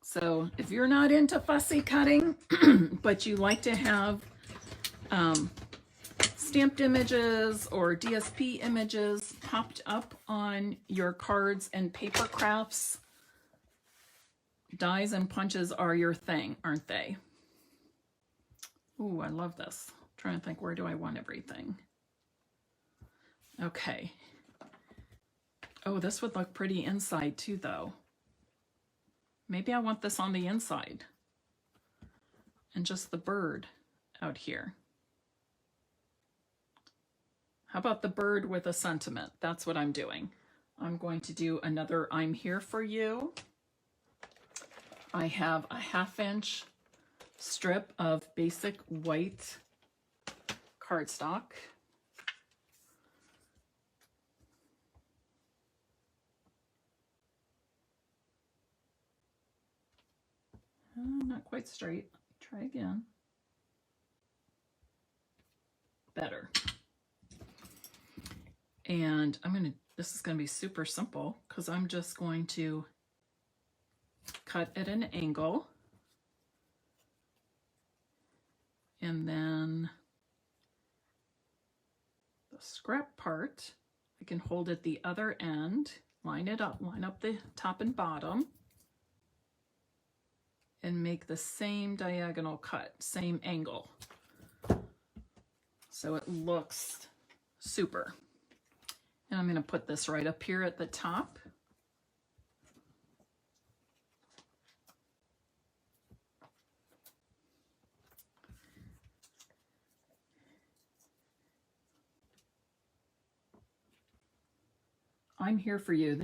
So if you're not into fussy cutting, but you like to have stamped images or DSP images popped up on your cards and paper crafts, dies and punches are your thing, aren't they? Ooh, I love this. I'm trying to think, where do I want everything? Okay. Oh, this would look pretty inside too, though. Maybe I want this on the inside and just the bird out here. How about the bird with a sentiment? That's what I'm doing. I'm going to do another I'm Here For You. I have a 1/2 inch strip of basic white cardstock. Not quite straight. Try again. Better. And this is going to be super simple because I'm just going to cut at an angle. And then the scrap part, I can hold at the other end, line it up, line up the top and bottom, and make the same diagonal cut, same angle. So it looks super. And I'm going to put this right up here at the top. I'm here for you.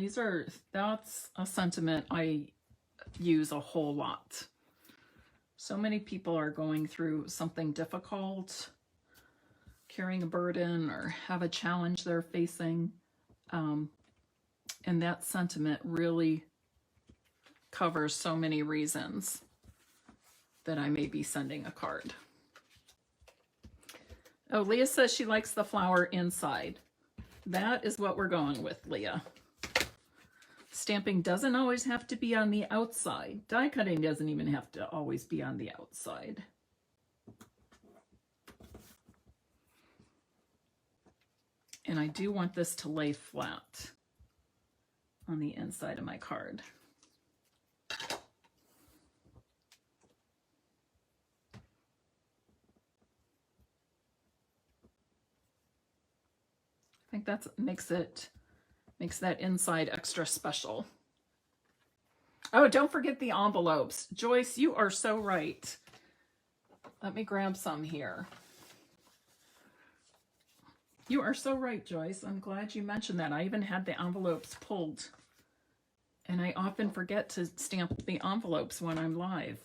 That's a sentiment I use a whole lot. So many people are going through something difficult, carrying a burden, or have a challenge they're facing. And that sentiment really covers so many reasons that I may be sending a card. Oh, Leah says she likes the flower inside. That is what we're going with, Leah. Stamping doesn't always have to be on the outside. Die cutting doesn't even have to always be on the outside. And I do want this to lay flat on the inside of my card. I think that makes that inside extra special. Oh, don't forget the envelopes. Joyce, you are so right. Let me grab some here. You are so right, Joyce. I'm glad you mentioned that. I even had the envelopes pulled. And I often forget to stamp the envelopes when I'm live.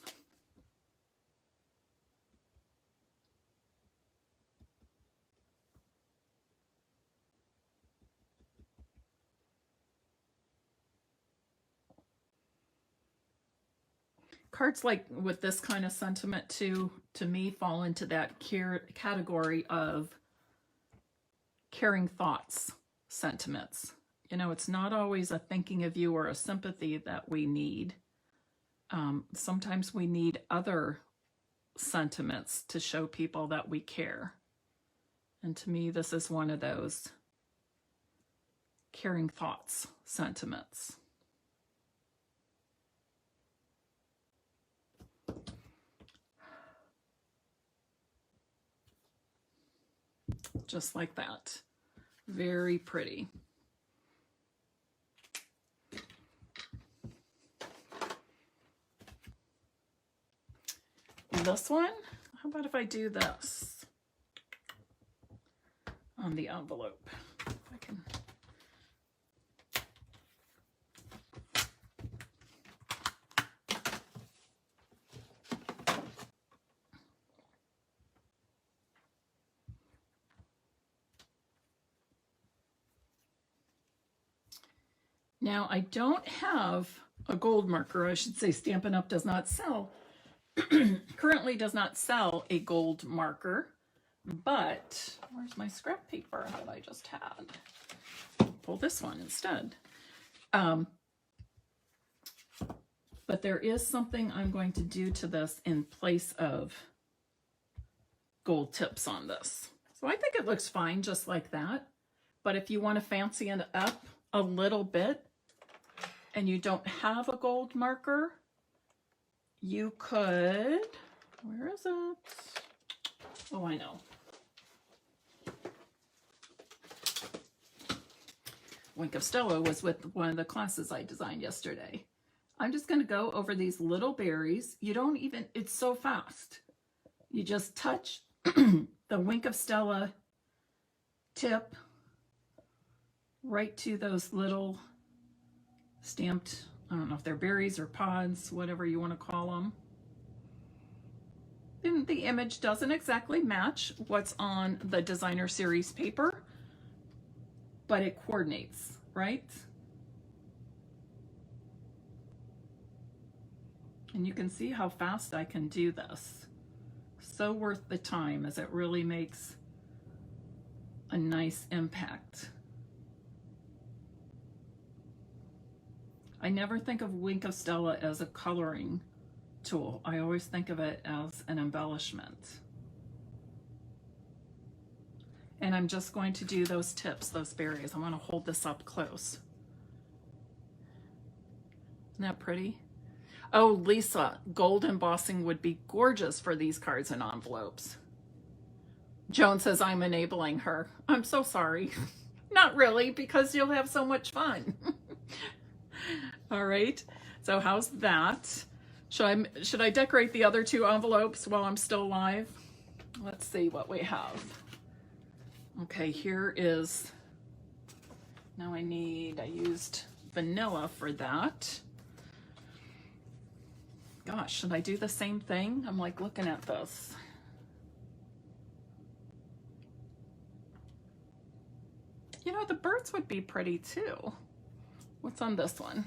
Cards like with this kind of sentiment too, to me, fall into that category of caring thoughts sentiments. You know, it's not always a thinking of you or a sympathy that we need. Sometimes we need other sentiments to show people that we care. And to me, this is one of those caring thoughts sentiments. Just like that. Very pretty. This one, how about if I do this on the envelope? If I can. Now, I don't have a gold marker. I should say Stampin' Up! Does not sell currently does not sell a gold marker, but where's my scrap paper that I just had? Pull this one instead. But there is something I'm going to do to this in place of gold tips on this. So I think it looks fine just like that. But if you want to fancy it up a little bit and you don't have a gold marker, you could, where is it? Oh, I know. Wink of Stella was with one of the classes I designed yesterday. I'm just going to go over these little berries. You don't even, it's so fast. You just touch the Wink of Stella tip right to those little stamped, I don't know if they're berries or pods, whatever you want to call them. And the image doesn't exactly match what's on the designer series paper, but it coordinates, right? And you can see how fast I can do this. So worth the time, as it really makes a nice impact. I never think of Wink of Stella as a coloring tool. I always think of it as an embellishment. And I'm just going to do those tips, those berries. I'm going to hold this up close. Isn't that pretty? Oh, Lisa, gold embossing would be gorgeous for these cards and envelopes. Joan says I'm enabling her. I'm so sorry. Not really, because you'll have so much fun. All right, so how's that? Should I decorate the other two envelopes while I'm still live? Let's see what we have. Okay, here is, now I used vanilla for that. Gosh, should I do the same thing? I'm like looking at this. You know, the birds would be pretty too. What's on this one?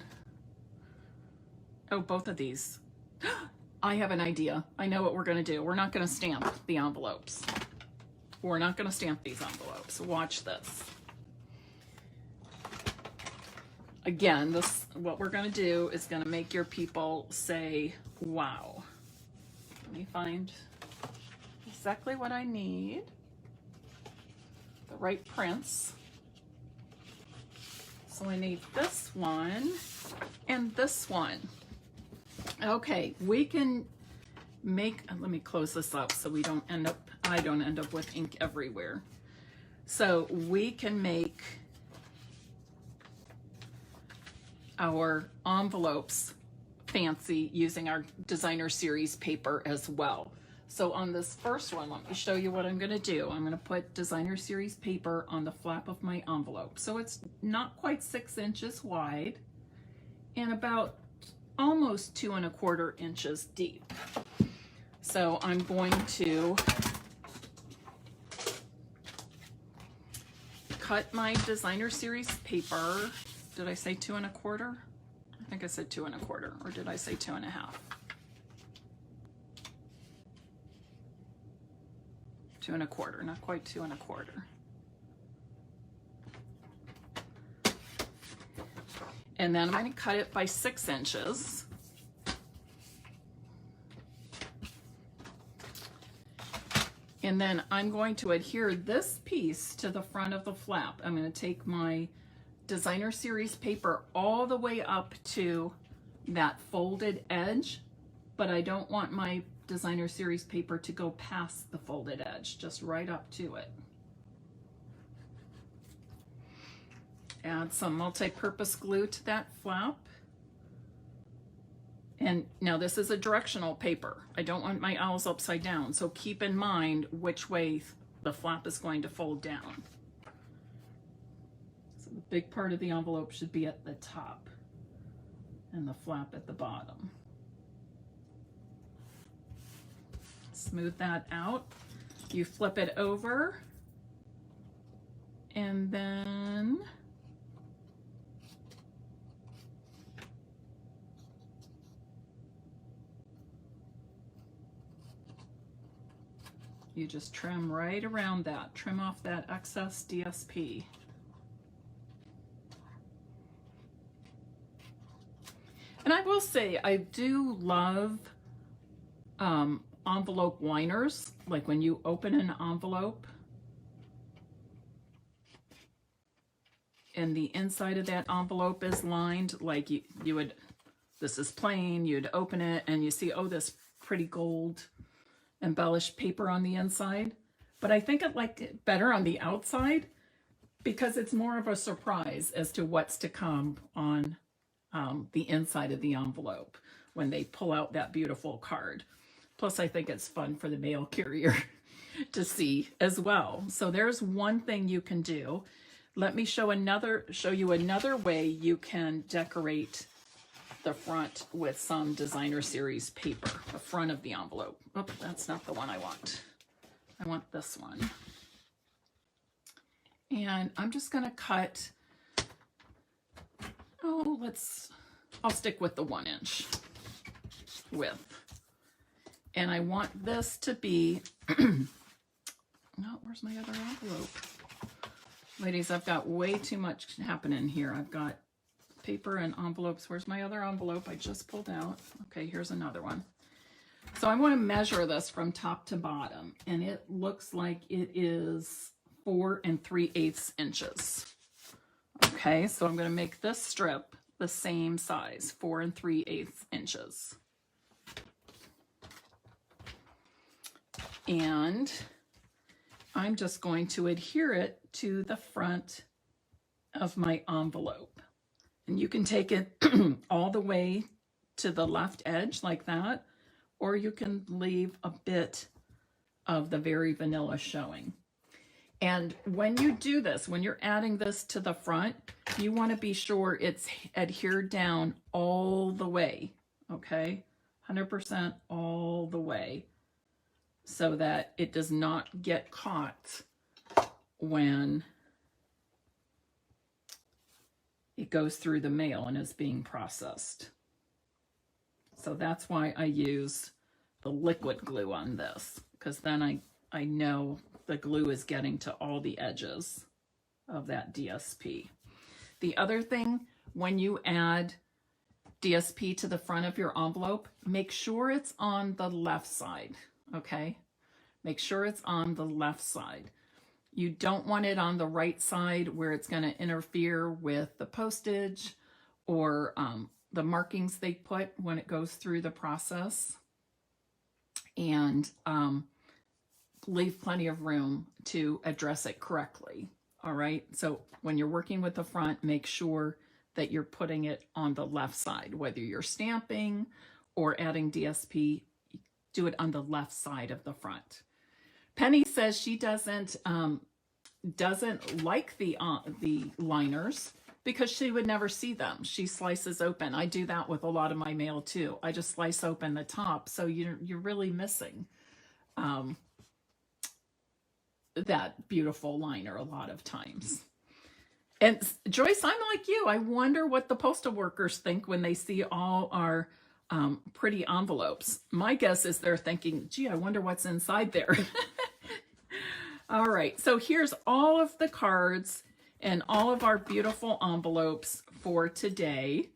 Oh, both of these. I have an idea. I know what we're going to do. We're not going to stamp the envelopes. We're not going to stamp these envelopes. Watch this. Again, what we're going to do is going to make your people say, wow. Let me find exactly what I need. The right prints. So I need this one and this one. Okay, we can make, let me close this up so we don't end up, I don't end up with ink everywhere. So we can make our envelopes fancy using our designer series paper as well. So on this first one, let me show you what I'm going to do. I'm going to put designer series paper on the flap of my envelope. So it's not quite 6 inches wide and about almost 2 1/4 inches deep. So I'm going to cut my designer series paper. Did I say 2 1/4? I think I said 2 1/4, or did I say 2 1/2? 2 1/4, not quite 2 1/4. And then I'm going to cut it by 6 inches. And then I'm going to adhere this piece to the front of the flap. I'm going to take my designer series paper all the way up to that folded edge, but I don't want my designer series paper to go past the folded edge, just right up to it. Add some multi-purpose glue to that flap. And now this is a directional paper. I don't want my owls upside down, so keep in mind which way the flap is going to fold down. So the big part of the envelope should be at the top and the flap at the bottom. Smooth that out. You flip it over and then You just trim right around that. Trim off that excess DSP. And I will say, I do love envelope liners, like when you open an envelope and the inside of that envelope is lined, like you would, this is plain, you'd open it and you see, oh, this pretty gold embellished paper on the inside. But I think I liked it better on the outside because it's more of a surprise as to what's to come on the inside of the envelope when they pull out that beautiful card. Plus, I think it's fun for the mail carrier to see as well. So there's one thing you can do. Let me show you another way you can decorate the front with some designer series paper, the front of the envelope. Oh, that's not the one I want. I want this one. And I'm just gonna cut, I'll stick with the 1 inch width. And I want this to be, no, where's my other envelope? Ladies, I've got way too much happening here. I've got paper and envelopes. Where's my other envelope I just pulled out? Okay, here's another one. So I want to measure this from top to bottom, and it looks like it is 4 3/8 inches. Okay, so I'm going to make this strip the same size, 4 3/8 inches. And I'm just going to adhere it to the front of my envelope. And you can take it all the way to the left edge like that, or you can leave a bit of the very vanilla showing. And when you do this, when you're adding this to the front, you want to be sure it's adhered down all the way, okay? 100% all the way, so that it does not get caught when it goes through the mail and is being processed. So that's why I use the liquid glue on this, because then I know the glue is getting to all the edges of that DSP. The other thing, when you add DSP to the front of your envelope, make sure it's on the left side, okay? Make sure it's on the left side. You don't want it on the right side where it's going to interfere with the postage or the markings they put when it goes through the process. And leave plenty of room to address it correctly. All right. So when you're working with the front, make sure that you're putting it on the left side, whether you're stamping or adding DSP, do it on the left side of the front. Penny says she doesn't like the liners because she would never see them. She slices open. I do that with a lot of my mail too. I just slice open the top, so you're really missing that beautiful liner a lot of times. And Joyce, I'm like you. I wonder what the postal workers think when they see all our pretty envelopes. My guess is they're thinking, gee, I wonder what's inside there. All right, so here's all of the cards and all of our beautiful envelopes for today.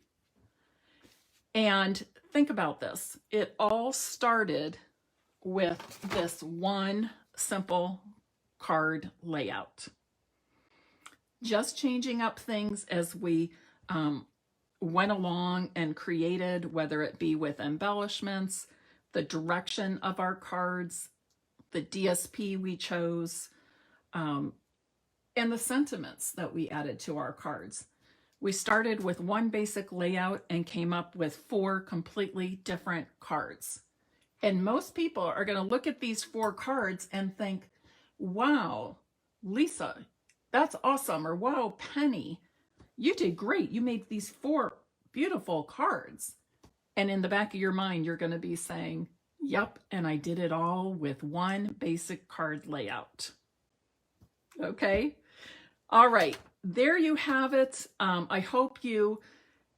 And think about this. It all started with this one simple card layout. Just changing up things as we went along and created, whether it be with embellishments, the direction of our cards, the DSP we chose, and the sentiments that we added to our cards. We started with one basic layout and came up with 4 completely different cards. And most people are going to look at these 4 cards and think, wow, Lisa, that's awesome. Or wow, Penny, you did great. You made these 4 beautiful cards. And in the back of your mind, you're going to be saying, yep, and I did it all with one basic card layout. Okay. All right. There you have it. I hope you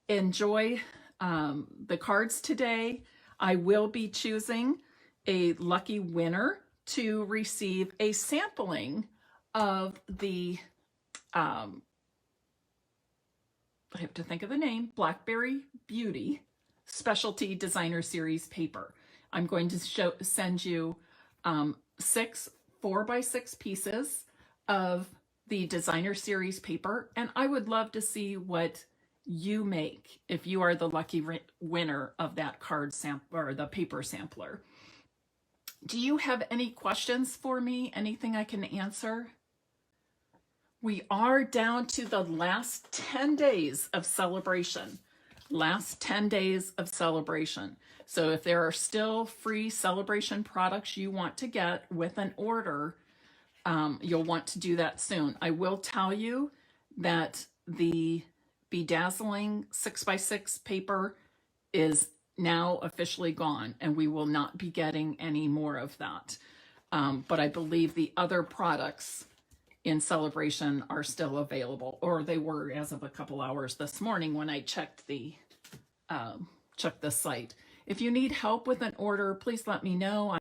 enjoy the cards today. I will be choosing a lucky winner to receive a sampling of the, I have to think of the name, Blackberry Beauty Specialty Designer Series paper. I'm going to send you 6 4x6 pieces of the Designer Series paper, and I would love to see what you make if you are the lucky winner of that card sample or the paper sampler. Do you have any questions for me? Anything I can answer? We are down to the last 10 days of celebration. Last 10 days of celebration. So if there are still free celebration products you want to get with an order, you'll want to do that soon. I will tell you that the Bedazzling 6x6 paper is now officially gone, and we will not be getting any more of that. But I believe the other products in celebration are still available, or they were as of a couple hours this morning when I checked the site. If you need help with an order, please let me know.